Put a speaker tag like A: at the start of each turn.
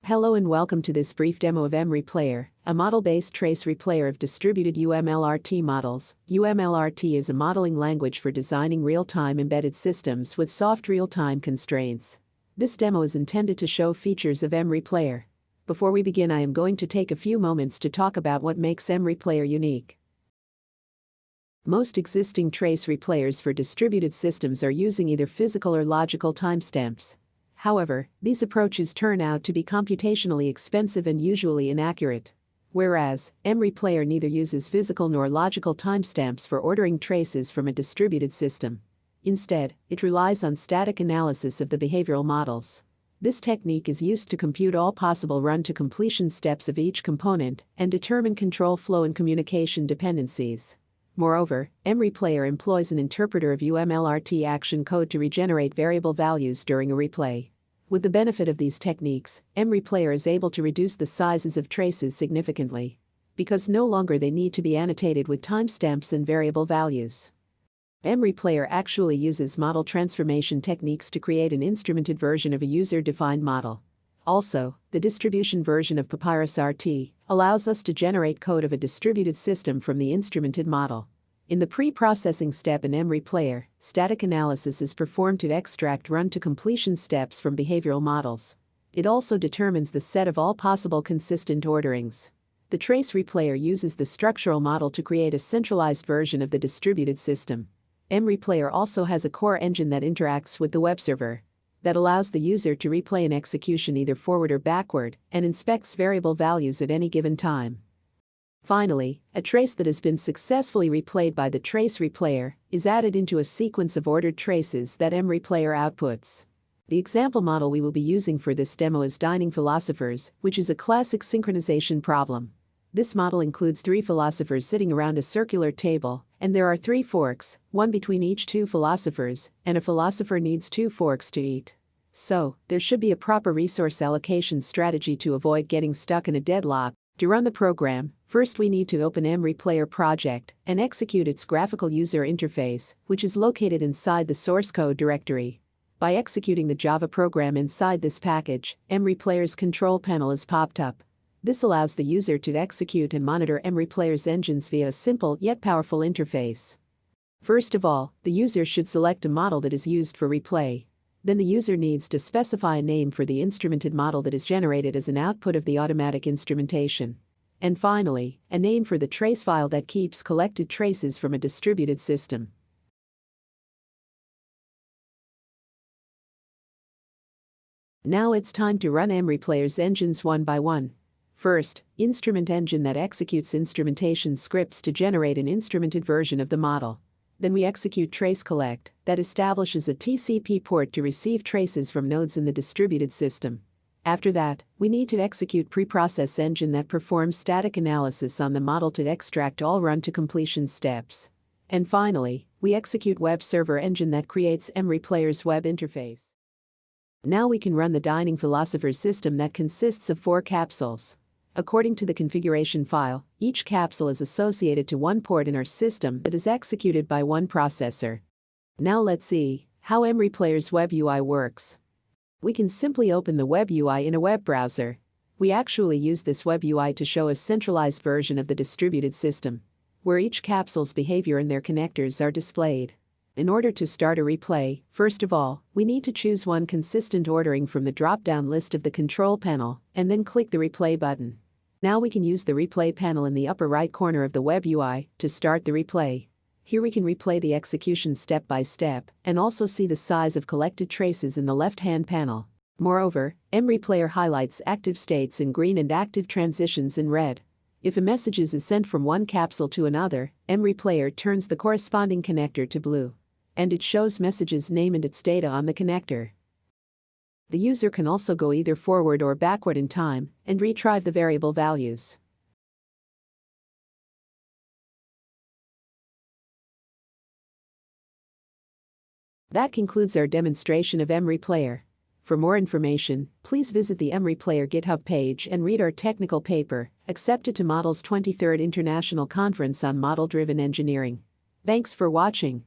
A: Hello and welcome to this brief demo of MReplayer, a model-based trace replayer of distributed UMLRT models. UMLRT is a modeling language for designing real-time embedded systems with soft real-time constraints. This demo is intended to show features of MReplayer. Before we begin, I am going to take a few moments to talk about what makes MReplayer unique. Most existing trace replayers for distributed systems are using either physical or logical timestamps. However, these approaches turn out to be computationally expensive and usually inaccurate. Whereas, MReplayer neither uses physical nor logical timestamps for ordering traces from a distributed system. Instead, it relies on static analysis of the behavioral models. This technique is used to compute all possible run-to-completion steps of each component and determine control flow and communication dependencies. Moreover, MReplayer employs an interpreter of UMLRT action code to regenerate variable values during a replay. With the benefit of these techniques, MReplayer is able to reduce the sizes of traces significantly, because no longer they need to be annotated with timestamps and variable values. MReplayer actually uses model transformation techniques to create an instrumented version of a user-defined model. Also, the distribution version of Papyrus RT allows us to generate code of a distributed system from the instrumented model. In the pre-processing step in MReplayer, static analysis is performed to extract run-to-completion steps from behavioral models. It also determines the set of all possible consistent orderings. The trace replayer uses the structural model to create a centralized version of the distributed system. MReplayer also has a core engine that interacts with the web server, that allows the user to replay an execution either forward or backward and inspects variable values at any given time. Finally, a trace that has been successfully replayed by the trace replayer is added into a sequence of ordered traces that MReplayer outputs. The example model we will be using for this demo is Dining Philosophers, which is a classic synchronization problem. This model includes 3 philosophers sitting around a circular table, and there are 3 forks, one between each 2 philosophers, and a philosopher needs 2 forks to eat. So, there should be a proper resource allocation strategy to avoid getting stuck in a deadlock. To run the program, first we need to open MReplayer project and execute its graphical user interface, which is located inside the source code directory. By executing the Java program inside this package, MReplayer's control panel is popped up. This allows the user to execute and monitor MReplayer's engines via a simple yet powerful interface. First of all, the user should select a model that is used for replay. Then the user needs to specify a name for the instrumented model that is generated as an output of the automatic instrumentation. And finally, a name for the trace file that keeps collected traces from a distributed system. Now it's time to run MReplayer's engines one by one. First, instrument engine that executes instrumentation scripts to generate an instrumented version of the model. Then we execute trace collect that establishes a TCP port to receive traces from nodes in the distributed system. After that, we need to execute preprocess engine that performs static analysis on the model to extract all run-to-completion steps. And finally, we execute web server engine that creates MReplayer's web interface. Now we can run the Dining Philosophers system that consists of 4 capsules. According to the configuration file, each capsule is associated to one port in our system that is executed by one processor. Now let's see how MReplayer's web UI works. We can simply open the web UI in a web browser. We actually use this web UI to show a centralized version of the distributed system, where each capsule's behavior and their connectors are displayed. In order to start a replay, first of all, we need to choose one consistent ordering from the drop-down list of the control panel and then click the replay button. Now we can use the replay panel in the upper right corner of the web UI to start the replay. Here we can replay the execution step by step and also see the size of collected traces in the left-hand panel. Moreover, MReplayer highlights active states in green and active transitions in red. If a message is sent from one capsule to another, MReplayer turns the corresponding connector to blue, and it shows message's name and its data on the connector. The user can also go either forward or backward in time and retrieve the variable values. That concludes our demonstration of MReplayer. For more information, please visit the MReplayer GitHub page and read our technical paper, Accepted to Models 23rd International Conference on Model-Driven Engineering. Thanks for watching.